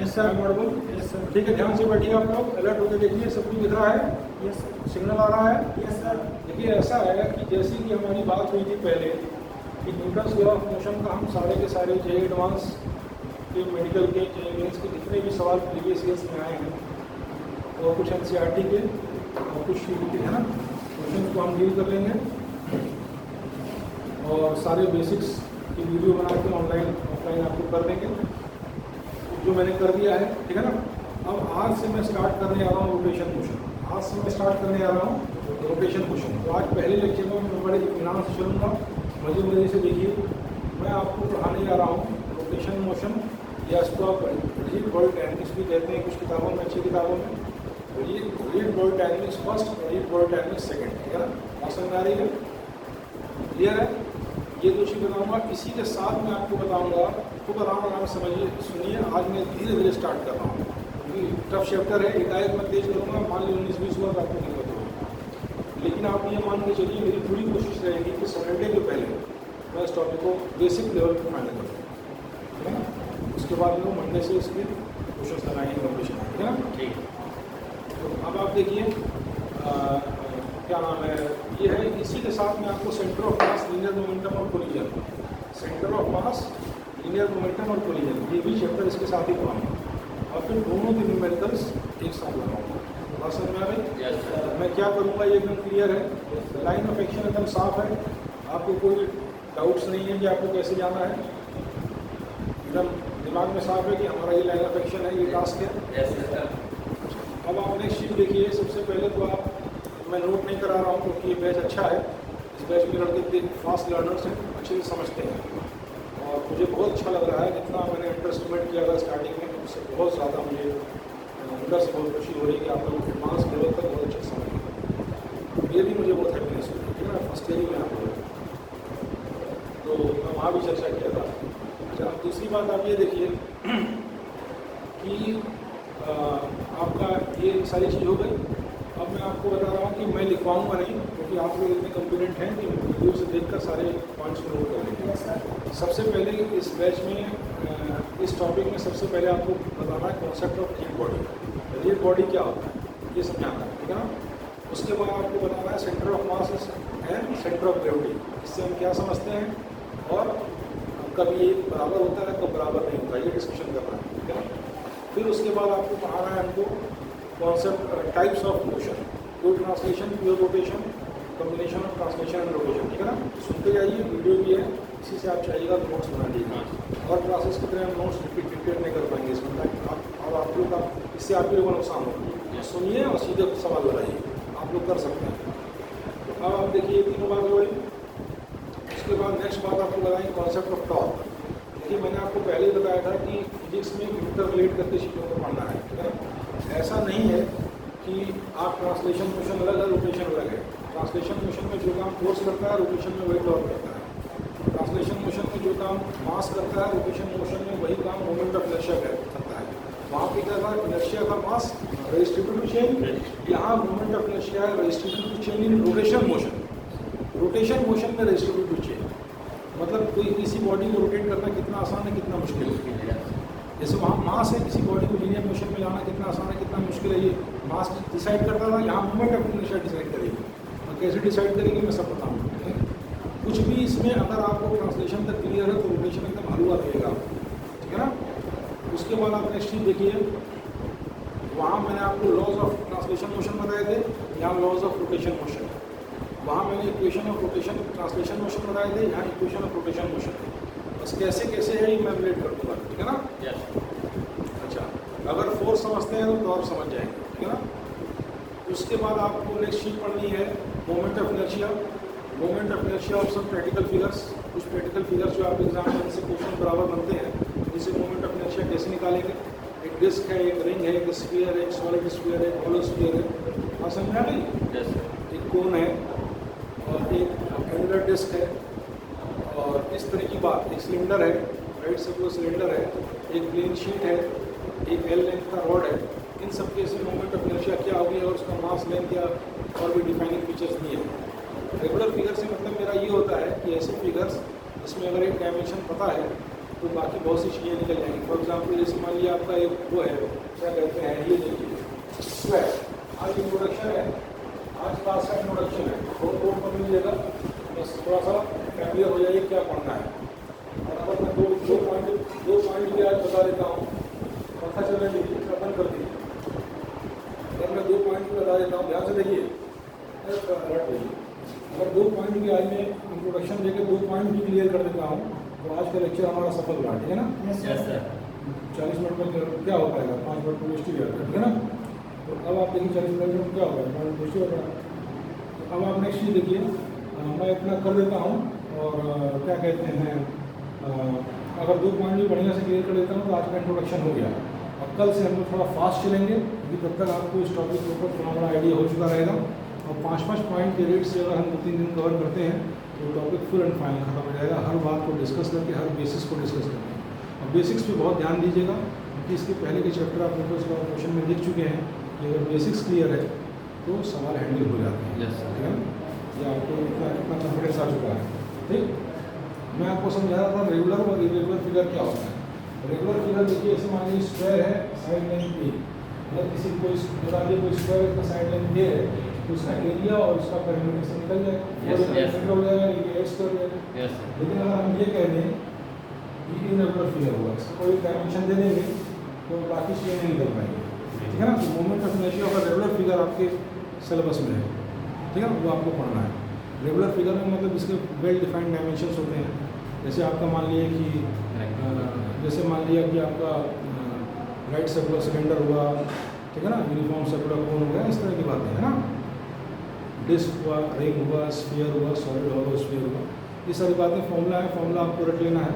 Yes sir. मॉडबल? Yes sir. ठीक है, ध्यान से बैठिए आप लोग, अलर्ट होकर देखिए, सब कुछ दिख रहा है, यस सर। सिग्नल आ रहा है। Yes sir. देखिए ऐसा है कि जैसे कि हमारी बात हुई थी पहले कि न्यूटन्स लॉ ऑफ मोशन का हम सारे के सारे जे एडवांस के मेडिकल के जे मेंस के जितने भी सवाल प्रीवियस ईयर्स में आए हैं और कुछ एनसीईआरटी के और कुछ सीटी के, है ना, क्वेश्चन को हम डील कर लेंगे और सारे बेसिक्स की वीडियो बना के ऑनलाइन ऑफलाइन आपको कर देंगे जो मैंने कर दिया है, ठीक है ना। अब आज से मैं स्टार्ट करने आ रहा हूँ रोटेशन मोशन। आज से मैं स्टार्ट करने आ रहा हूँ रोटेशन मोशन। तो आज पहले लेक्चर में मैं बड़े इत्मीनान से चलूँगा, मज़े से देखिए। मैं आपको पढ़ाने जा रहा हूँ रोटेशन मोशन, या इसको आप रिजिड बॉडी डायनेमिक्स भी कहते हैं कुछ किताबों में, अच्छी किताबों में। Rigid body dynamics first, rigid body dynamics second, ठीक है ना। बात समझ आ रही है? क्लियर है? ये दो चीज़ बताऊँगा। इसी के साथ मैं आपको बताऊँगा, खूब आराम समझिए, सुनिए। आज मैं धीरे धीरे स्टार्ट कर रहा हूँ क्योंकि टफ चैप्टर है, एकाएक मैं तेज करूँगा, मान ली 19-20 हुआ तो आपको दिक्कत होगी। लेकिन आप ये मान के चलिए, मेरी पूरी कोशिश रहेगी कि सैटरडे के पहले मैं इस टॉपिक को बेसिक लेवल पर फाइनल करूँ, ठीक है ना। उसके बाद लोग मंडे से इसके क्वेश्चन लगाएंगे, कॉम्पिटिशन, ठीक है ना। ठीक। तो अब आप देखिए क्या नाम है, ये है। इसी के साथ में आपको centre of mass, linear momentum और collision, centre of mass, linear momentum और कोलिजन, ये भी चैप्टर इसके साथ ही पढ़ाऊंगा और फिर दोनों के न्यूमेरिकल्स एक साथ लगाऊंगा। बात समझ में आ गई? मैं क्या करूँगा ये एकदम क्लियर है, लाइन ऑफ एक्शन एकदम साफ है, आपको कोई डाउट्स नहीं है कि आपको कैसे जाना है, एकदम दिमाग में साफ है कि हमारा ये लाइन ऑफ एक्शन है, ये टास्क है। अब आप नेक्स्ट शीट देखिए। सबसे पहले तो आप, मैं नोट नहीं करा रहा हूँ क्योंकि ये बैच अच्छा है, इस बैच में लड़के फास्ट लर्नर्स हैं, अच्छे से समझते हैं और मुझे बहुत अच्छा लग रहा है। जितना मैंने इंटरेस्टमेंट किया था स्टार्टिंग में, उससे बहुत ज़्यादा मुझे अंदर से बहुत खुशी हो रही है कि आप लोग एडवांस लेवल तक बहुत अच्छे समझ गए। ये भी मुझे बहुत हैप्पीनेस हो रही है, ठीक है ना। फर्स्ट ईयर ही में आप लोग, तो मैं वहाँ भी चर्चा किया था। अच्छा, दूसरी बात आप ये देखिए कि आपका ये सारी चीज़ हो गई। अब मैं आपको बता रहा हूँ कि मैं लिखवाऊंगा नहीं क्योंकि आप लोग इतने कॉन्फिडेंट हैं कि वीडियो से देखकर सारे पॉइंट्स को नोट कर लेंगे। सबसे पहले इस बैच में, इस टॉपिक में सबसे पहले आपको बताना है concept of rigid body. Rigid body क्या होता है ये समझाना है, ठीक है ना। उसके बाद आपको बताना है centre of mass and centre of gravity, इससे हम क्या समझते हैं और कब ये बराबर होता है, कब बराबर नहीं होता, ये डिस्कशन करना है, ठीक है ना। फिर उसके बाद आपको पढ़ाना है हमको कॉन्सेप्ट टाइप्स ऑफ मोशन, कोई translation, pure rotation, combination of translation and rotation, ठीक है ना। सुनते जाइए, वीडियो भी है, इसी से आप चाहिएगा तो नोट्स बना लीजिएगा। और क्लासेस की तरह हम नोट्स रिपीट नहीं कर पाएंगे इसमें, अब आप लोग का, इससे आप लोगों को नुकसान होगा। सुनिए और सीधे सवाल लगाइए, आप लोग कर सकते हैं। तो अब आप देखिए तीनों बात हो गई। उसके बाद नेक्स्ट बात आपको बताएंगे कॉन्सेप्ट ऑफ टॉर्क। देखिए मैंने आपको पहले ही बताया था कि फिजिक्स में इंटर रिलेट करके चीज़ों को पढ़ना है, ठीक है। ऐसा नहीं है कि आप ट्रांसलेशन मोशन अलग है, रोटेशन अलग है। ट्रांसलेशन मोशन में जो काम फोर्स करता है, रोटेशन में वही टॉर्क करता है। ट्रांसलेशन मोशन में जो काम मास करता है, रोटेशन मोशन में वही काम मोमेंट ऑफ इनर्शिया करता है। वहाँ पे क्या था, इनर्शिया का मास रेडिस्ट्रीब्यूटिव चेंज, यहाँ मोमेंट ऑफ इनर्शिया है redistributive change in rotation motion. Rotation motion में रेडिस्ट्रीब्यूटिव चेंज मतलब कोई किसी बॉडी को रोटेट करना कितना आसान है, कितना मुश्किल है। जैसे वहाँ मास है, किसी बॉडी को लीनियर मोशन में लाना कितना आसान है, कितना मुश्किल है, ये मास डिसाइड करता था, यहाँ मोमेंट ऑफ इनर्शिया डिसाइड करेगी। और कैसे डिसाइड करेगी मैं सब बताऊँगा। कुछ भी इसमें अगर आपको ट्रांसलेशन तक क्लियर है तो रोटेशन एकदम हलवा देगा, ठीक है ना। उसके बाद आप नेक्स्ट चीज़ देखिए, वहाँ मैंने आपको लॉज ऑफ ट्रांसलेशन मोशन बताए थे, यहाँ लॉज ऑफ रोटेशन मोशन। वहाँ मैंने equation of rotation translation motion बताए थे, यहाँ इक्वेशन ऑफ रोटेशन मोशन। बस कैसे कैसे है ये मैं रिलेट कर दूँगा, ठीक है ना। अच्छा, अगर फोर्स समझते हैं तो और समझ जाएंगे, ठीक है ना। उसके बाद आपको नेक्स्ट चीज़ पढ़नी है moment of inertia. Moment of inertia of some practical figures, कुछ प्रैक्टिकल फिगर्स जो आप एग्जाम में इनसे क्वेश्चन बराबर बनते हैं, जिससे मोमेंट ऑफ इनर्शिया कैसे निकालेंगे। एक डिस्क है, एक रिंग है, एक स्फीयर है, एक सॉलिड स्फीयर है, एक हॉलो स्फीयर है, हाँ समझ में आ गई। एक कोन है और एक एंगुलर डिस्क है और इस तरह की बात। एक सिलेंडर है, राइट से वो सिलेंडर है, एक प्लेन शीट है, एक एल लेंथ का रॉड है। इन सब के से मोमेंट ऑफ इनर्शिया क्या होगी और उसका मास लेंथ या और भी डिफाइनिंग फीचर्स दिए हैं। रेगुलर फिगर से मतलब मेरा ये होता है कि ऐसे फिगर्स जिसमें अगर एक डायमेंशन पता है तो बाकी बहुत सी चीज़ें निकल जाएंगी। फॉर एग्जाम्पल जैसे मान लिया आपका एक वो है, क्या कहते हैं, ये देखिए स्वेट। आज इंट्रोडक्शन है, आज क्लास का इंट्रोडक्शन है, बहुत पढ़ लीजिएगा, बस थोड़ा सा फैमिलियर हो जाइए क्या पढ़ना है। और अगर मैं दो पॉइंट भी आज बता देता हूँ, पता चलने दीजिए, खत्म कर दीजिए। अगर मैं 2 पॉइंट भी बता देता हूँ, ध्यान से देखिए, अलर्ट रहिए। अगर 2 पॉइंट भी आज मैं इंट्रोडक्शन देकर 2 पॉइंट भी क्लियर कर देता हूँ तो आज का लेक्चर हमारा सफल रहा, ठीक है ना? Yes sir. 40 मिनट में क्या हो पाएगा, 5 मिनट में वेस्ट ही जाएगा, ठीक है ना? तो अब आप देखिए 40 मिनट में क्या हो पाएगा, 5 मिनट वेस्ट ही हो पाएगा। तो अब आप नेक्स्ट चीज़ देखिए, मैं इतना कर देता हूँ और क्या कहते हैं, अगर 2 पॉइंट भी बढ़िया से क्लियर कर देता हूँ तो आज का इंट्रोडक्शन हो गया। अब कल से हम लोग थोड़ा फास्ट चलेंगे क्योंकि तब तक आपको इस टॉपिक के ऊपर थोड़ा बड़ा आइडिया हो चुका रहेगा। और 5-5 पॉइंट के रेट से अगर हम 2-3 दिन कवर करते हैं तो टॉपिक फुल एंड फाइनल खत्म हो जाएगा, हर बात को डिस्कस करके, हर बेसिस को डिस्कस करके। और बेसिक्स पे बहुत ध्यान दीजिएगा क्योंकि इसके पहले के चैप्टर आप लोग क्वेश्चन में देख चुके हैं कि अगर बेसिक्स क्लियर है तो सवाल हैंडल हो जाते हैं। यस ठीक है ना? या आपको इतना कॉन्फिडेंस आ चुका है। ठीक, मैं आपको समझा रहा था रेगुलर और इरेगुलर फिगर क्या होता है। रेगुलर फिगर देखिए, ऐसे मान लीजिए स्क्वायर है, साइड लाइन ए, अगर किसी कोई बता दिए कोई स्क्वायर का साइड लाइन ए है तो उसका एरिया और उसका पेरीमीटर से निकल जाएगा, हो जाएगा, ये एच कर जाएगा। लेकिन अगर हम ये कह दें कि इरेगुलर फिगर हुआ, इसका कोई डायमेंशन दे देंगे तो बाकी चीज़ें नहीं निकल पाएंगी, ठीक है ना? तो मोमेंट ऑफ इनर्शिया का रेगुलर फिगर आपके सिलेबस में है, ठीक है ना? वो आपको पढ़ना है। रेगुलर फिगर में मतलब इसके वेल डिफाइंड डायमेंशंस होते हैं। जैसे आपका मान लीजिए कि जैसे मान लिया कि आपका राइट सर्कुलर सिलेंडर हुआ, ठीक है ना, यूनिफॉर्म सर्कुलर कोन हो गया, इस तरह की बातें है ना, डिस्क हुआ, रिंग हुआ, स्फीयर हुआ, सॉलिड हॉलो स्फीयर हुआ, ये सारी बातें फॉर्मूला है, फॉर्मूला आपको रट लेना है।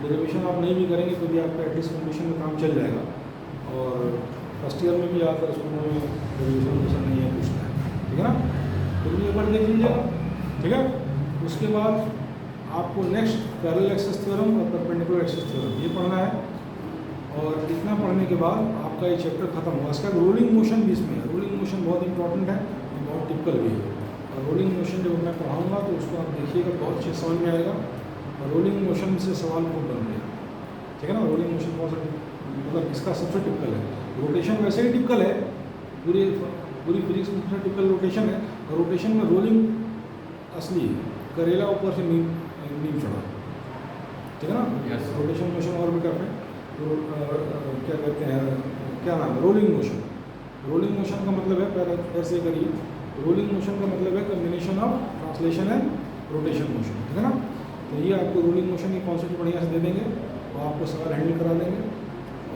डेरिवेशन आप नहीं भी करेंगे तो भी आपका एटलीस्ट कंडीशन में काम चल जाएगा। और फर्स्ट ईयर में भी आता है स्कूलों में डेरिवेशन नहीं है, पूछना है, ठीक है ना? तो भी एक बार देख लीजिएगा, ठीक है? उसके बाद आपको नेक्स्ट पैरेलल एक्सिस थ्योरम और परपेंडिकुलर एक्सिस थ्योरम ये पढ़ना है। और इतना पढ़ने के बाद आपका ये चैप्टर खत्म हुआ। इसका रोलिंग मोशन भी इसमें है। रोलिंग मोशन बहुत इंपॉर्टेंट है, बहुत टिपिकल भी है। और रोलिंग मोशन जब मैं पढ़ाऊँगा तो उसको आप देखिएगा, बहुत अच्छे समझ में आएगा। और रोलिंग मोशन से सवाल खूब बन गया, ठीक है ना? रोलिंग मोशन बहुत मतलब इसका सबसे टिपिकल है। रोटेशन वैसे ही टिपिकल है, पूरी फिजिक्स में सबसे टिपिकल रोटेशन है। और रोटेशन में रोलिंग असली है, करेला ऊपर से नीम चढ़ा, ठीक है ना? रोटेशन मोशन और भी करते हैं तो क्या कहते हैं, क्या नाम है, रोलिंग मोशन। रोलिंग मोशन का मतलब है, पहले ऐसे करिए, रोलिंग मोशन का मतलब है combination of translation and rotation motion, ठीक है ना? तो ये आपको रोलिंग मोशन की कॉन्सेप्ट बढ़िया से दे देंगे और आपको सवाल हैंडल करा देंगे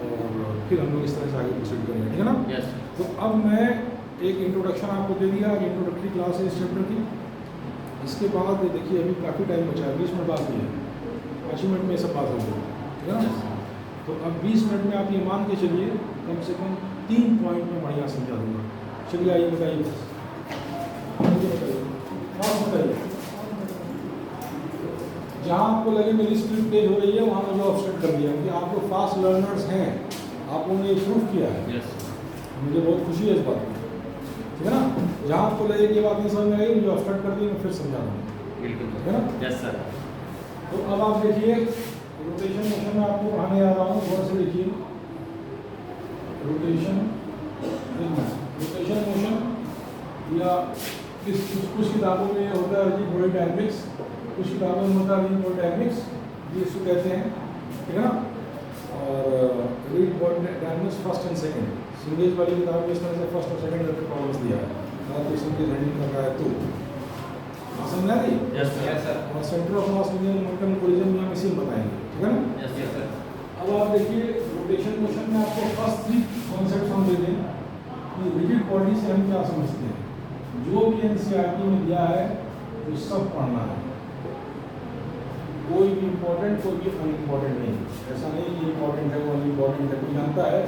और फिर हम लोग इस तरह से आगे प्रोसीड करेंगे, ठीक है ना? यस। तो अब मैं एक इंट्रोडक्शन आपको दे दिया, इंट्रोडक्टरी क्लास है इस चैप्टर की। इसके बाद देखिए अभी काफ़ी टाइम बचा है, 20 मिनट बाकी है, 5 मिनट में ये सब बात हो गई, ठीक है ना? तो अब 20 मिनट में आप ये मान के चलिए कम से कम 3 पॉइंट में बढ़िया समझा दूँगा। चलिए आइए बताइए, बताइए जहाँ आपको लगे मेरी स्पीड तेज हो रही है वहाँ मुझे ऑब्स्ट्रक्ट कर दिया, क्योंकि आप लोग फास्ट लर्नर्स हैं, आप लोगों ने ये प्रूव किया है। मुझे बहुत खुशी है इस बात में, ठीक है ना? जहाँ आपको लगे कि ये बात नहीं समझ में आई, मुझे ऑब्स्ट्रक्ट कर दी, मैं फिर समझा दूँगा, बिल्कुल, ठीक है ना? Yes sir. तो अब आप देखिए रोटेशन मोशन में आपको पढ़ाने आ रहा हूँ, गौर से देखिए। रोटेशन मोशन या कुछ किताबों में होता है हाइड्रोडायनामिक्स, कुछ किताबों में होता है हाइड्रोडायनामिक्स, ये इसको कहते हैं, ठीक है ना? और हाइड्रोडायनामिक्स फर्स्ट एंड सेकंड, सिंगेज वाली किताब में इस तरह से फर्स्ट और सेकंड करके प्रॉब्लम्स दिया है, अगर कोई सिंगेज हैंडल कर रहा है तो समझ आ रही? Yes sir. और centre of mass momentum collision में हम इसी में बताएंगे, ठीक है ना? Yes sir. अब आप देखिए रोटेशन मोशन में आपको फर्स्ट 3 कॉन्सेप्ट हम दे दें कि रिजिड बॉडी से हम क्या समझते हैं। जो भी एनसीईआरटी में दिया है वो सब पढ़ना है, कोई भी इम्पोर्टेंट कोई भी अनइम्पोर्टेंट नहीं। ऐसा नहीं कि इम्पोर्टेंट है वो अनइम्पोर्टेंट है, कोई जानता है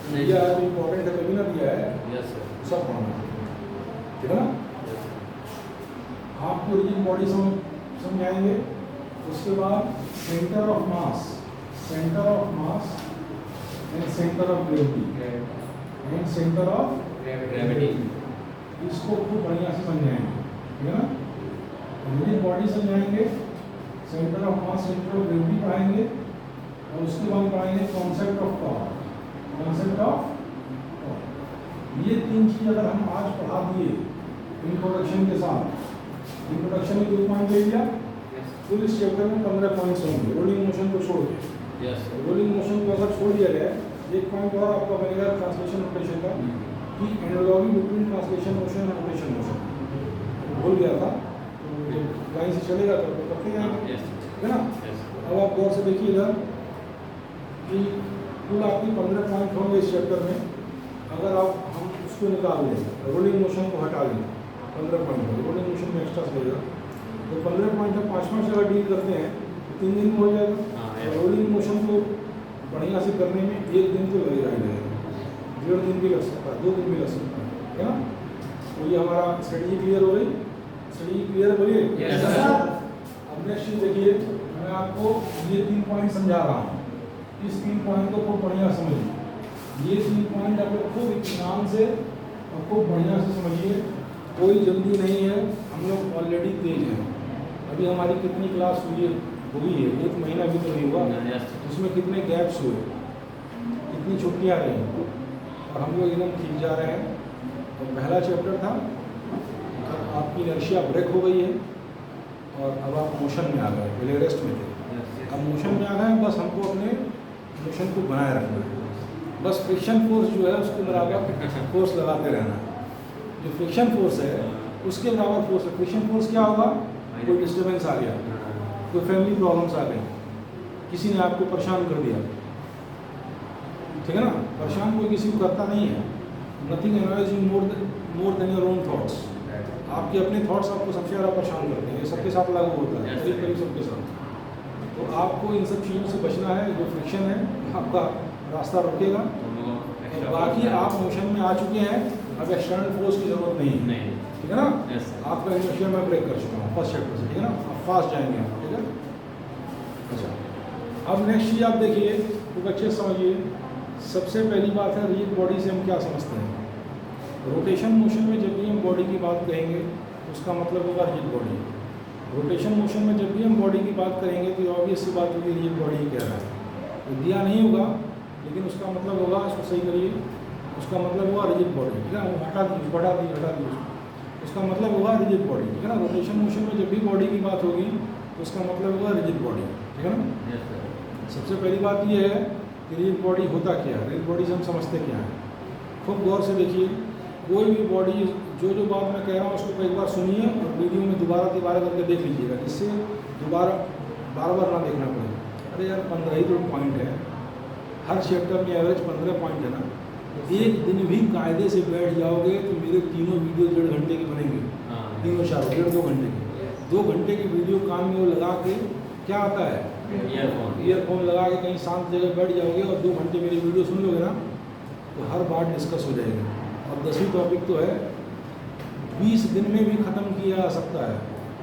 दिया है तो इम्पोर्टेंट है कभी ना दिया है। Yes sir. सब पढ़ना है, ठीक है ना? आपको रिजिड बॉडी समझाएंगे, उसके बाद centre of mass and centre of gravity, इसको खूब बढ़िया से समझाएंगे, ठीक है ना? रिजिड बॉडी समझाएंगे, centre of mass, centre of gravity पढ़ाएंगे, और उसके बाद पढ़ाएंगे concept of torque. Concept of torque, ये 3 चीज़ अगर हम आज पढ़ा दिए इंट्रोडक्शन के साथ, इंट्रोडक्शन में 2 पॉइंट ले लिया, फिर इस चैप्टर में 15 पॉइंट्स होंगे रोलिंग मोशन को छोड़ के। रोलिंग मोशन को अगर छोड़ दिया जाए, एक पॉइंट और आपका बनेगा ट्रांसलेशन रोटेशन का, कि एनालॉजी बिटवीन ट्रांसलेशन मोशन और रोटेशन मोशन। भूल गया था, तो लाइन से चलेगा तो करते जाएंगे, है ना। अब आप गौर से देखिए इधर कि कुल आपकी 15 पॉइंट होंगे इस चैप्टर में। अगर आप हम उसको निकाल लें, रोलिंग मोशन को हटा लें, 15 पॉइंट रोलिंग मोशन में एक्स्ट्रा लगेगा, तो 15 पॉइंट जब 5 जगह डील करते हैं तो 3 दिन में हो जाएगा। रोलिंग मोशन को बढ़िया से करने में 1 दिन तो लगेगा ही लगेगा, 1.5 दिन भी लग सकता है, 2 दिन भी लग सकता है ना। तो ये हमारा स्ट्रेटजी क्लियर हो गई। स्ट्रेटजी क्लियर बोलिए। अब नेक्स्ट चीज देखिए, मैं आपको ये 3 पॉइंट समझा रहा हूँ, इस 3 पॉइंट को खूब बढ़िया समझिए। ये 3 पॉइंट आप लोग खूब इत्मीनान से और खूब बढ़िया से समझिए, कोई जल्दी नहीं है, हम लोग ऑलरेडी तेज हैं। अभी हमारी कितनी क्लास हुई है, 1 महीना भी तो नहीं हुआ, उसमें कितने गैप्स हुए, कितनी छुट्टियाँ रही, और हम लोग एकदम ठीक जा रहे हैं। तो पहला चैप्टर था, अब आपकी इनर्शिया ब्रेक हो गई है और अब आप मोशन में आ गए, पहले रेस्ट में थे, अब मोशन में आ गए। बस हमको अपने मोशन को बनाए रखना है, बस फ्रिक्शन फोर्स जो है उसके बराबर फोर्स लगाते रहना। जो फ्रिक्शन फोर्स है उसके बराबर फोर्स है। फ्रिक्शन फोर्स क्या होगा, कोई डिस्टर्बेंस आ गया, कोई फैमिली प्रॉब्लम्स आ गई, किसी ने आपको परेशान कर दिया, ठीक है ना। परेशान कोई किसी को करता नहीं है। Nothing annoys you more than your own thoughts. आपके अपने थॉट्स आपको सबसे ज़्यादा परेशान करते हैं, ये सबके साथ लागू होता है, करीब करीब सबके साथ। तो आपको इन सब चीज़ों से बचना है। जो फ्रिक्शन है आपका रास्ता रोकेगा, और बाकी आप मोशन में आ चुके हैं, अब एक्सटर्नल फोर्स की ज़रूरत नहीं है, ठीक है ना। आपका इनर्शिया मैं ब्रेक कर चुका हूँ फर्स्ट चैप्टर से, ठीक है ना। अब फास्ट जाएंगे आप, ठीक है। अच्छा, अब नेक्स्ट चीज़ आप देखिए, तो अच्छे से समझिए। सबसे पहली बात है, रिजिड बॉडी से हम क्या समझते हैं। रोटेशन मोशन में जब भी हम बॉडी की बात कहेंगे उसका मतलब होगा रिजिड बॉडी। रोटेशन मोशन में जब भी हम बॉडी की बात करेंगे तो ऑब्वियस सी बात होगी रिजिड बॉडी ही कह रहा है। तो दिया नहीं होगा, लेकिन उसका मतलब होगा, इसको सही करिए, उसका मतलब होगा रिजिड बॉडी, ठीक है। हटा दीजिए उसका मतलब होगा रिजिड बॉडी, ठीक है ना। रोटेशन मोशन में जब भी बॉडी की बात होगी तो उसका मतलब होगा रिजिड बॉडी, ठीक है ना। सबसे पहली बात ये है कि रिजिड बॉडी होता क्या है, रिजिड बॉडी से हम समझते क्या है। खूब गौर से देखिए, कोई भी बॉडी जो बात मैं कह रहा हूँ उसको एक बार सुनिए और वीडियो में दोबारा करके देख लीजिएगा, जिससे दोबारा बार ना देखना पड़े। अरे यार 15 ही तो पॉइंट है, हर चैप्टर में एवरेज 15 पॉइंट है ना। एक दिन भी कायदे से बैठ जाओगे तो मेरे तीनों वीडियो 1.5 घंटे के बनेंगे, तीनों 1.5-2 घंटे के। 2 घंटे की वीडियो कान में वो लगा के क्या आता है, ईयरफोन लगा के कहीं शांत जगह बैठ जाओगे और 2 घंटे मेरी वीडियो सुन लोगे ना, तो हर बात डिस्कस हो जाएगी। और 10वीं टॉपिक तो है, 20 दिन में भी ख़त्म किया जा सकता है,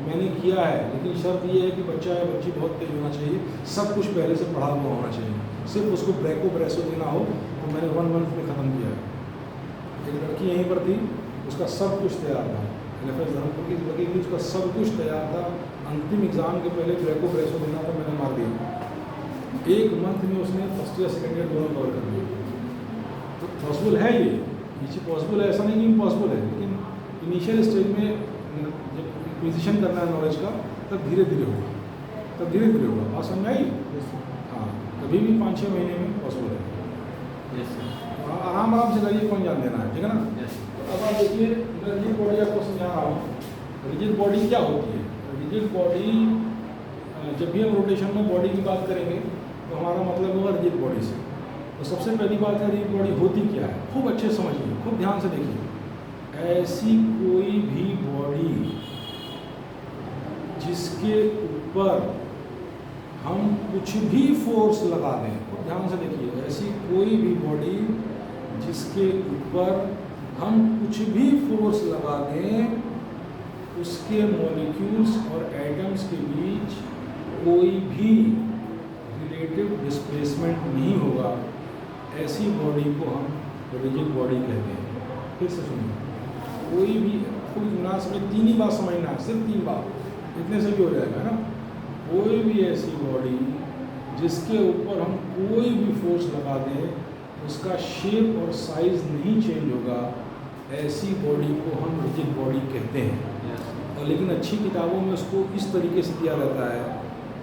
मैंने किया है। लेकिन शर्त ये है कि बच्चा या बच्ची बहुत तेज होना चाहिए, सब कुछ पहले से पढ़ा हुआ होना चाहिए, सिर्फ उसको ब्रेसो देना हो। तो मैंने 1 मंथ में ख़त्म किया है। एक लड़की यहीं पर थी, उसका सब कुछ तैयार था, NFS धर्मपुर की लड़की थी, उसका सब कुछ तैयार था। अंतिम एग्ज़ाम के पहले ब्रेसो देना था, मैंने मार दिया। 1 मंथ में उसने फर्स्ट ईयर सेकेंड ईयर दोनों कवर कर दिए। तो पॉसिबल है, ये चीज़ पॉसिबल है, ऐसा नहीं कि इम्पॉसिबल है। लेकिन इनिशियल स्टेज में जब एक्विजिशन करना है नॉलेज का, तब धीरे धीरे होगा। बात समझ आई? हाँ, कभी भी 5-6 महीने में पॉसिबल है। आराम से करिए, कौन जान देना है, ठीक है ना। तो अब आप देखिए, रिजिड बॉडी आपको समझा रहा हूँ। रिजिड बॉडी क्या होती है? रिजिड बॉडी, जब भी हम रोटेशन में बॉडी की बात करेंगे तो हमारा मतलब होगा रिजिड बॉडी से। तो सबसे पहली बात है, रिजिड बॉडी होती क्या है, खूब अच्छे से समझिए, खूब ध्यान से देखिए। ऐसी कोई भी बॉडी जिसके ऊपर हम कुछ भी फोर्स लगा दें, खूब ध्यान से देखिए, ऐसी कोई भी बॉडी जिसके ऊपर हम कुछ भी फोर्स लगा दें, उसके मॉलिक्यूल्स और एटम्स के बीच कोई भी रिलेटिव डिस्प्लेसमेंट नहीं होगा। ऐसी बॉडी को हम रिजिड बॉडी कहते हैं। फिर से सुनिए, कोई भी, खुद नाश में 3 ही बात समझना है, सिर्फ 3 बात, इतने से भी हो जाएगा ना। कोई भी ऐसी बॉडी जिसके ऊपर हम कोई भी फोर्स लगा दें उसका शेप और साइज नहीं चेंज होगा, ऐसी बॉडी को हम रिजिड बॉडी कहते हैं। और लेकिन अच्छी किताबों में उसको इस तरीके से दिया रहता है,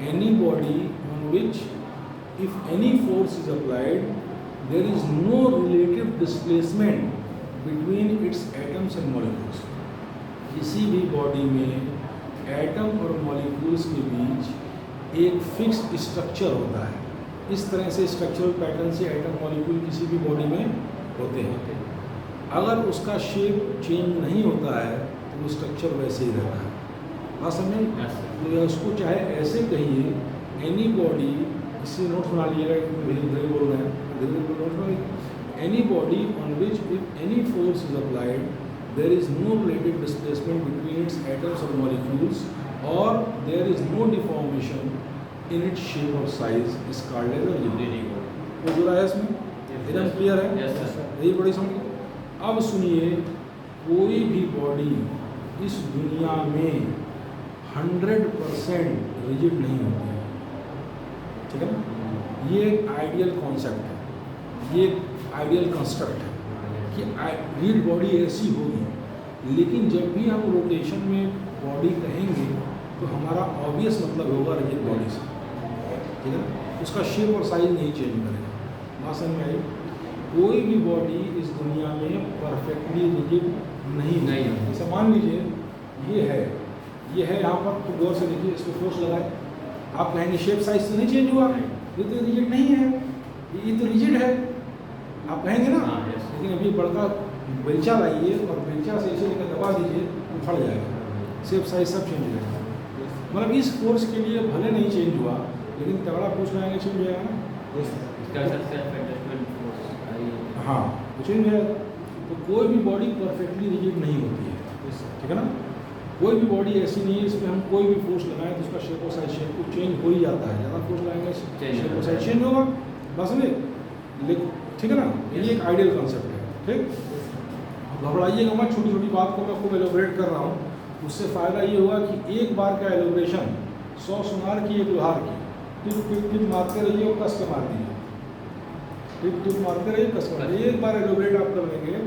any body on which if any force is applied there is no relative displacement between its atoms and molecules. किसी भी बॉडी में एटम और मॉलिक्यूल्स के बीच एक फिक्स्ड स्ट्रक्चर होता है। इस तरह से स्ट्रक्चरल पैटर्न से एटम मॉलिक्यूल किसी भी बॉडी में होते हैं। अगर उसका शेप चेंज नहीं होता है तो वो स्ट्रक्चर वैसे ही रहता है। बात समझें? तो या उसको चाहे ऐसे कहिए, एनी बॉडी, इससे नोट्स बना लीजिएगा, धीरे धीरे बोल रहे हैं, धीरे धीरे नोट्स बना लीजिए। Any body on which if any force is applied there is no relative displacement between its atoms or molecules, or there is no deformation in its shape or size is called as a rigid body। तो जुड़ा है इसमें? एकदम clear है? यही बड़ी समझ। अब सुनिए, कोई भी बॉडी इस दुनिया में 100% रिजिड नहीं होती है, ठीक है ना? ये एक आइडियल कॉन्सेप्ट है, ये एक आइडियल कंस्ट्रक्ट है कि रिजिड बॉडी ऐसी होगी। लेकिन जब भी हम रोटेशन में बॉडी कहेंगे तो हमारा ऑब्वियस मतलब होगा रिजिड बॉडी से, ठीक है ना? उसका शेप और साइज नहीं चेंज करेगा। बात समझ में आई? कोई भी बॉडी इस दुनिया में परफेक्टली रिजिड नहीं है। जैसे मान लीजिए ये है यहाँ पर, तो गौर से देखिए, इसको फोर्स लगाए, आप कहेंगे शेप साइज तो नहीं चेंज हुआ, ये तो रिजिड नहीं है, ये तो रिजिड है, आप कहेंगे ना। लेकिन अभी बड़का बेलचा लाइए और बेलचा से इसे लेकर दबा दीजिए, उखड़ जाएगा, शेप साइज सब चेंज हो जाएगा। मतलब इस फोर्स के लिए भले नहीं चेंज हुआ, लेकिन तगड़ा फोर्स लगाएंगे चेंज हो जाएगा ना। हाँ, तो चेंज हो जाएगा। तो कोई भी बॉडी परफेक्टली रिजिड नहीं होती है, ठीक है ना? कोई भी बॉडी ऐसी नहीं है इसमें हम कोई भी फोर्स लगाएं तो उसका शेप और साइज शेप को चेंज हो ही जाता है। ज़्यादा फोर्स लगाएंगे शेप और साइज चेंज होगा, बस नहीं, लेकिन ठीक है ना? ये एक आइडियल कॉन्सेप्ट है, ठीक? घबराइएगा मत, छोटी छोटी बात को मैं खूब एलोबरेट कर रहा हूँ। उससे फ़ायदा ये हुआ कि एक बार का एलोबरेशन 100 सुनार की, एक लोहार की। टिप मारते रहिए और कस के मार दीजिए, टिप मारते रहिए, कस के मार। एक बार एलोबरेट आप कर लेंगे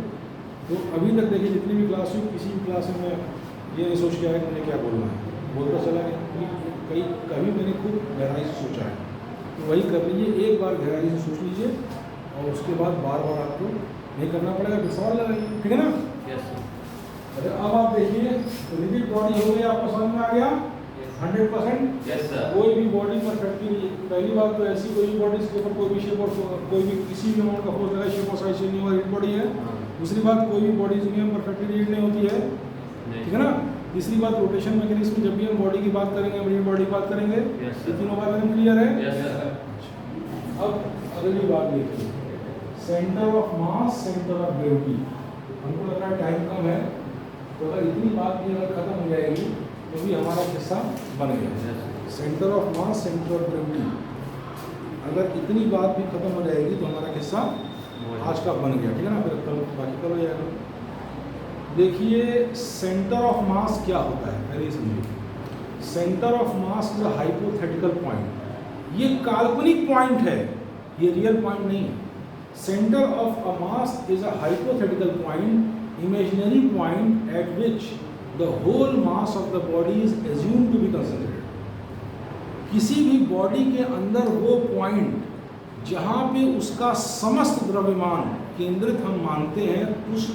तो अभी तक देखिए जितनी भी क्लास हुई, किसी भी क्लास में ये नहीं सोच के आया कि मुझे क्या बोलना है, बोलता चला नहीं, कभी मैंने खूब गहराई से सोचा है। तो वही कर लीजिए, एक बार गहराई से सोच लीजिए और उसके बाद बार बार आपको नहीं करना पड़ेगा, फिर सवाल लगाइए, ठीक है ना? अच्छा, अब आप देखिए, रिजिड बॉडी हो गई, आपको समझ में आ गया 100%? कोई भी बॉडी परफेक्टली, पहली बात तो ऐसी कोई भी बॉडी इसके ऊपर कोई भी शेप और कोई भी किसी भी अमाउंट का फोर्स लगा, शेप और साइज नहीं हुआ, रिजिड बॉडी है। दूसरी बात, कोई भी बॉडी दुनिया में परफेक्टली रिजिड नहीं होती है, ठीक है ना? तीसरी बात, रोटेशन मैकेनिज्म, जब भी हम बॉडी की बात करेंगे, रिजिड बॉडी की बात करेंगे, ये तीनों बात एकदम क्लियर है। अब अगली बात देखिए, centre of mass, centre of gravity. हमको लग रहा है टाइम कम है, तो अगर इतनी बात भी अगर खत्म हो जाएगी तो भी हमारा किस्सा बन गया। Centre of mass, centre of gravity, अगर इतनी बात भी खत्म हो जाएगी तो हमारा किस्सा आज का बन गया, ठीक है ना? फिर कल बाकी कल हो जाएगा। देखिए, सेंटर ऑफ मास क्या होता है, पहले समझिए। Centre of mass is a hypothetical point. ये काल्पनिक पॉइंट है, ये रियल पॉइंट नहीं है। Center of a mass is a hypothetical point, imaginary point at which the whole mass of the body is assumed to be concentrated। किसी भी body के अंदर वो पॉइंट जहाँ पे उसका समस्त द्रव्यमान केंद्रित हम मानते हैं, उस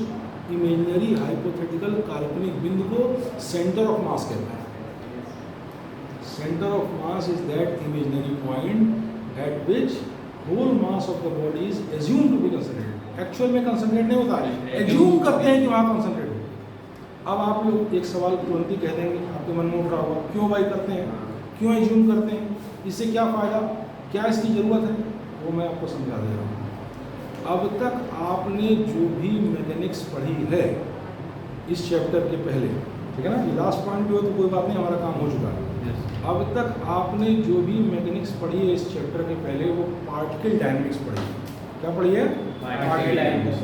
इमेजिनरी हाइपोथेटिकल काल्पनिक बिंदु को सेंटर ऑफ मास कहते हैं। Centre of mass is that imaginary point at which whole mass of the body is assume to be concentrated. Actual में कंसंट्रेट नहीं होता है, एज्यूम करते हैं कि वहाँ कंसंट्रेट हो। अब आप लोग एक सवाल तुरंत ही कह देंगे, आपके मन में उठ रहा होगा, क्यों भाई करते हैं, क्यों एज्यूम करते हैं, इससे क्या फ़ायदा, क्या इसकी ज़रूरत है? वो मैं आपको समझा दे रहा हूँ। अब तक आपने जो भी मैकेनिक्स पढ़ी है इस चैप्टर के पहले, ठीक है ना? ये लास्ट पॉइंट भी हो तो कोई बात नहीं, हमारा काम हो चुका है। अब तक आपने जो भी मैकेनिक्स पढ़ी है इस चैप्टर के पहले, वो पार्टिकल डायनेमिक्स पढ़ी है। क्या पढ़ी है? Particle dynamics.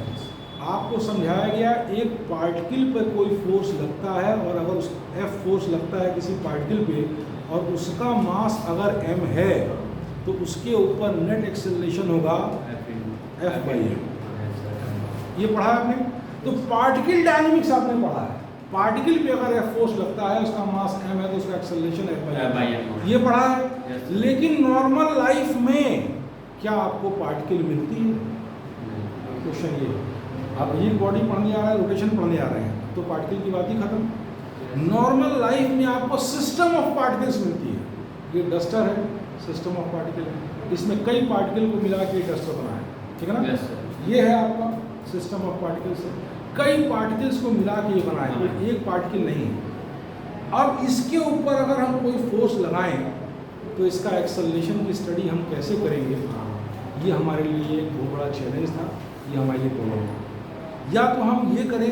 आपको समझाया गया एक पार्टिकल पर कोई फोर्स लगता है और अगर उस F फोर्स लगता है किसी पार्टिकल पे और उसका मास अगर m है तो उसके ऊपर नेट एक्सेलरेशन होगा F/m। ये पढ़ा है आपने। तो पार्टिकल डायनेमिक्स आपने पढ़ा है, पार्टिकल पे अगर F फोर्स लगता है, उसका मास m है, तो उसका एक्सेलरेशन F/m, ये पढ़ा है। लेकिन नॉर्मल लाइफ में क्या आपको पार्टिकल मिलती है? क्वेश्चन ये, आप रिजिड बॉडी पढ़ने आ रहे हैं, रोटेशन पढ़ने आ रहे हैं, तो पार्टिकल की बात ही खत्म। नॉर्मल लाइफ में आपको सिस्टम ऑफ पार्टिकल्स मिलती है। ये डस्टर है, सिस्टम ऑफ पार्टिकल है, इसमें कई पार्टिकल को मिला के डस्टर बना है, ठीक है ना। ये है आपका सिस्टम ऑफ पार्टिकल्स है, कई पार्टिकल्स को मिला के ये बना है, कोई एक पार्टिकल नहीं है। अब इसके ऊपर अगर हम कोई फोर्स लगाएं तो इसका एक्सेलरेशन की स्टडी हम कैसे करेंगे, ये हमारे लिए एक बहुत बड़ा चैलेंज था, ये हमारे लिए प्रॉब्लम था। या तो हम ये करें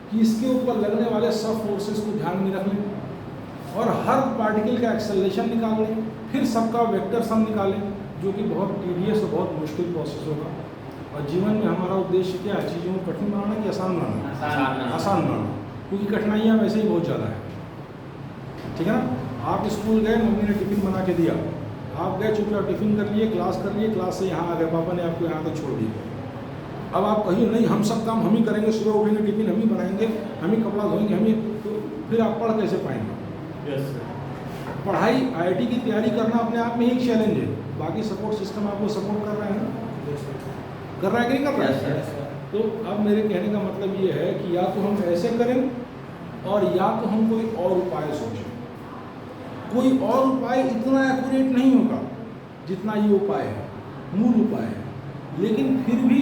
कि इसके ऊपर लगने वाले सब फोर्सेस को ध्यान में रख लें और हर पार्टिकल का एक्सेलरेशन निकाल लें, फिर सबका वेक्टर सम निकालें, जो कि बहुत टीडियस और बहुत मुश्किल प्रोसेस होगा। और जीवन में हमारा उद्देश्य क्या है? चीज़ों को कठिन बनाना कि आसान बनाना? आसान बनाना, क्योंकि कठिनाइयाँ वैसे ही बहुत ज़्यादा है, ठीक है ना। आप स्कूल गए, मम्मी ने टिफ़िन बना के दिया, आप गए चुपचाप टिफ़िन कर लिए, क्लास कर लिए, क्लास से यहाँ आ गए, पापा ने आपको यहाँ तक छोड़ दिया। अब आप कहिए नहीं, हम सब काम हम ही करेंगे, सुबह उठेंगे, टिफ़िन हम ही बनाएंगे, हम ही कपड़ा धोएंगे, हम ही, तो फिर आप पढ़ कैसे पाएंगे? पढ़ाई IIT की तैयारी करना अपने आप में एक चैलेंज है, बाकी सपोर्ट सिस्टम आपको सपोर्ट कर रहा है ना, कर रहा है कि नहीं कर रहा है? तो अब मेरे कहने का मतलब ये है कि या तो हम ऐसे करें और या तो हम कोई और उपाय सोचें। कोई और उपाय इतना एक्यूरेट नहीं होगा जितना ये उपाय है, मूल उपाय है, लेकिन फिर भी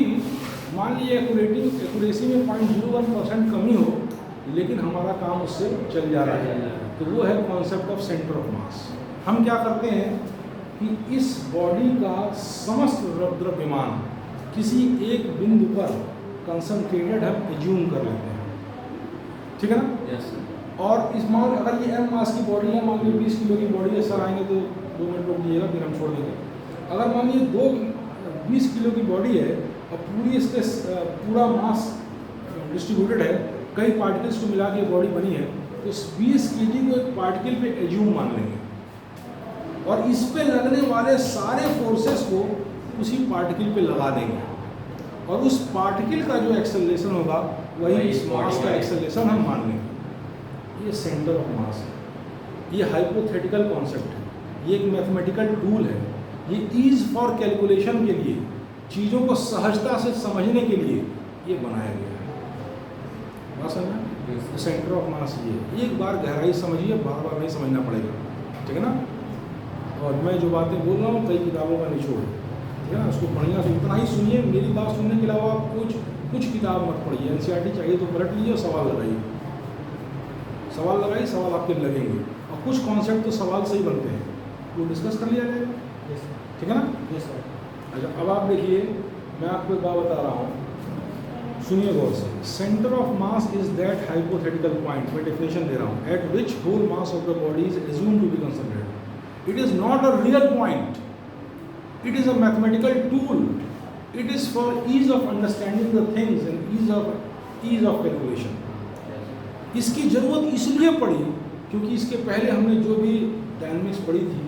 मान लीजिए एक्यूरेसी में 0.01% कमी हो, लेकिन हमारा काम उससे चल जा रहा है, तो वो है कॉन्सेप्ट ऑफ सेंटर ऑफ मास। हम क्या करते हैं कि इस बॉडी का समस्त द्रव्यमान किसी एक बिंदु पर कंसंट्रेटेड हम एज्यूम कर लेते हैं, ठीक है ना। yes, और इस मान अगर ये m मास की बॉडी है, मान लीजिए 20 किलो की बॉडी है, सर आएंगे तो 2 मिनट रोक दीजिएगा, फिर हम छोड़ देंगे। अगर मान लीजिए 20 किलो की बॉडी है और पूरी इसके पूरा मास डिस्ट्रीब्यूटेड है, कई पार्टिकल्स को मिला के बॉडी बनी है, तो 20 kg को एक पार्टिकल पे एज्यूम मान लेंगे और इस पे लगने वाले सारे फोर्सेस को उसी पार्टिकल पे लगा देंगे और उस पार्टिकल का जो एक्सेलरेशन होगा वही इस मास का एक्सेलरेशन हम मान लेंगे। ये सेंटर ऑफ मास है, ये हाइपोथेटिकल कॉन्सेप्ट है, ये एक मैथमेटिकल टूल है, ये ईज फॉर कैलकुलेशन के लिए, चीज़ों को सहजता से समझने के लिए ये बनाया गया है। बात समझना? सेंटर ऑफ मास ये एक बार गहराई समझिए, बार बार नहीं समझना पड़ेगा, ठीक है ना। और मैं जो बातें बोल रहा हूँ कई किताबों का निचोड़, ठीक है ना, उसको पढ़ना तो उतना ही सुनिए, मेरी बात सुनने के अलावा आप कुछ किताब मत पढ़िए। NCERT चाहिए तो पलट लीजिए और सवाल लगाइए, सवाल आपके लगेंगे और कुछ कॉन्सेप्ट तो सवाल से ही बनते हैं, वो डिस्कस कर लिया जाएगा, ठीक है ना। अच्छा, अब आप देखिए, मैं आपको एक बात बता रहा हूँ, सुनिए गौर से। Centre of mass is that hypothetical point, मैं डेफिनेशन दे रहा हूँ, at which whole mass of the body is assumed to be concentrated. It is not a real point, it is a mathematical tool, it is for ease of understanding the things and ease of calculation. इसकी ज़रूरत इसलिए पड़ी क्योंकि इसके पहले हमने जो भी डायनेमिक्स पढ़ी थी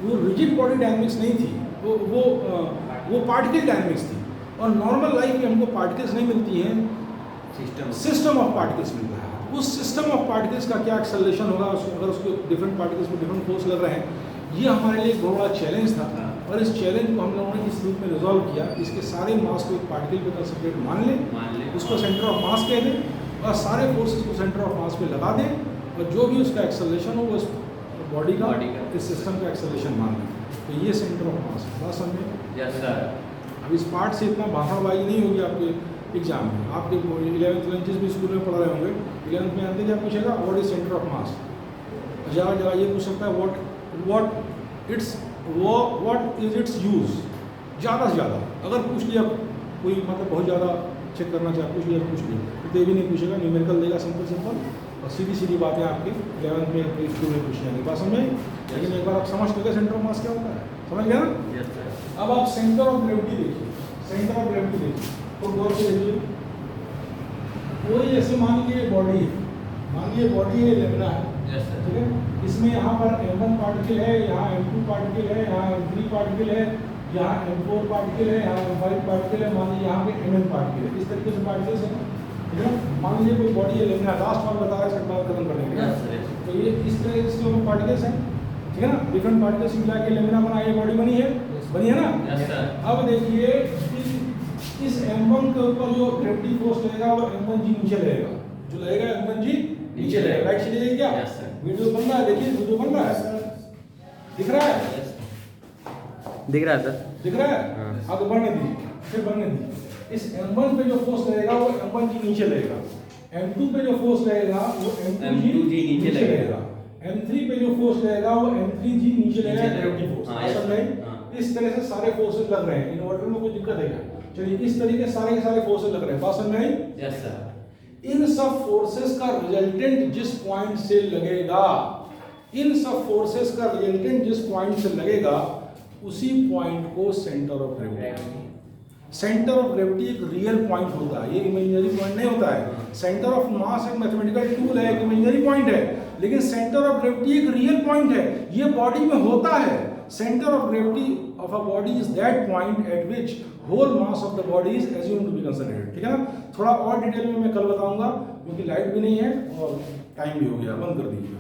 वो रिजिड बॉडी डायनेमिक्स नहीं थी, वो पार्टिकल डायनेमिक्स थी। और नॉर्मल लाइफ में हमको पार्टिकल्स नहीं मिलती हैं, सिस्टम ऑफ पार्टिकल्स मिलता है। उस सिस्टम ऑफ पार्टिकल्स का क्या एक्सेलरेशन होगा, अगर उसको डिफरेंट पार्टिकल्स में डिफरेंट फोर्स लग रहे हैं, ये हमारे लिए एक बहुत बड़ा चैलेंज था। और इस चैलेंज को हम लोगों ने इस रूप में रिजॉल्व किया, इसके सारे मास को एक पार्टिकल पे कंसंट्रेट मान लें, उसको सेंटर ऑफ मास कह दें और सारे फोर्सेस को सेंटर ऑफ मास पे लगा दें और जो भी उसका एक्सेलरेशन हो वो उस बॉडी का इस सिस्टम का एक्सेलरेशन मान लें। तो ये सेंटर ऑफ मास है, बात समझे? Yes sir. अब इस पार्ट से इतना भाषणबाजी नहीं होगी आपके एग्जाम में। आपके 11th लंचेस भी स्कूल में पढ़ रहे होंगे, 11th में आते क्या पूछेगा, व्हाट इज सेंटर ऑफ मास। जगह ये पूछ सकता है व्हाट इज इट्स यूज, ज़्यादा से ज़्यादा अगर पूछ लिया कोई, मतलब बहुत ज़्यादा चेक करना चाहे पूछ लिया तो ये भी नहीं पूछेगा, न्यूमेरिकल देगा सिंपल और सीधी बातें आपके 11th में स्कूल में पूछ जाएंगे, बात समझे? लेकिन एक बार आप समझ चुके सेंटर ऑफ मास क्या होता है, समझ गया ना? Yes sir. अब आप सेंटर ऑफ ग्रेविटी देखिए, सेंटर ऑफ ग्रेविटी देखिए तो गौर से देखिए, कोई ऐसे मान लीजिए बॉडी है, मान लीजिए बॉडी है, लेमिना है, यस सर। ठीक है, इसमें यहाँ पर M1 पार्टिकल है, यहाँ M2 पार्टिकल है, यहाँ M3 पार्टिकल है, यहाँ M4 पार्टिकल है, यहाँ M5 पार्टिकल है, मान लीजिए यहाँ पे Mn पार्टिकल है। इस तरीके से पार्टिकल्स है, ठीक है ना। मान लीजिए कोई बॉडी है, लेकिन लास्ट बार बताया इसका बात खत्म कर देंगे। Yes sir. तो ये इस तरह से पार्टिकल्स हैं, ठीक है ना। डिफरेंट पार्टिकल्स मिला के लेमिना बना, ये बॉडी बनी है ना। Yes sir. अब देखिए इस M1 के ऊपर जो ग्रेविटी फोर्स लगेगा वो M1G नीचे लगेगा, जो लगेगा M1G नीचे लगेगा। राइट चलिए क्या? Yes sir. वीडियो बन रहा है, देखिए वीडियो बन रहा है, दिख रहा है? दिख रहा है सर। दिख रहा है? हाँ। आगे बढ़ने दीजिए, फिर बढ़ने दीजिए। इस M1 पे जो फोर्स लगेगा वो M1G नीचे लगेगा, M2 पे जो फोर्स लगेगा वो M2G नीचे लगेगा, M3 पे जो फोर्स लगेगा वो M3G नीचे लगेगा। ग्रेविटी फोर्स समझ में? इस तरह से सारे फोर्सेस लग रहे हैं। इन्वर्टर में कोई दिक्कत है क्या? चलिए, इस तरीके से सारे के सारे फोर्सेस लग रहे हैं, बात समझ में आई? Yes sir. इन सब फोर्सेस का रिजल्टेंट जिस पॉइंट से लगेगा, इन सब फोर्सेस का रिजल्टेंट जिस पॉइंट से लगेगा उसी पॉइंट को centre of gravity. Centre of gravity एक रियल पॉइंट होता है, ये इमेजिनरी पॉइंट नहीं होता है। सेंटर ऑफ मास एक मैथमेटिकल टूल है, एक इमेजिनरी पॉइंट है, लेकिन सेंटर ऑफ ग्रेविटी एक रियल पॉइंट है, ये बॉडी में होता है। Centre of gravity of a body is that point at which whole mass of the body is assumed to be considered. ठीक है ना। थोड़ा और डिटेल में मैं कल बताऊंगा, क्योंकि लाइट भी नहीं है और टाइम भी हो गया, बंद कर दीजिए।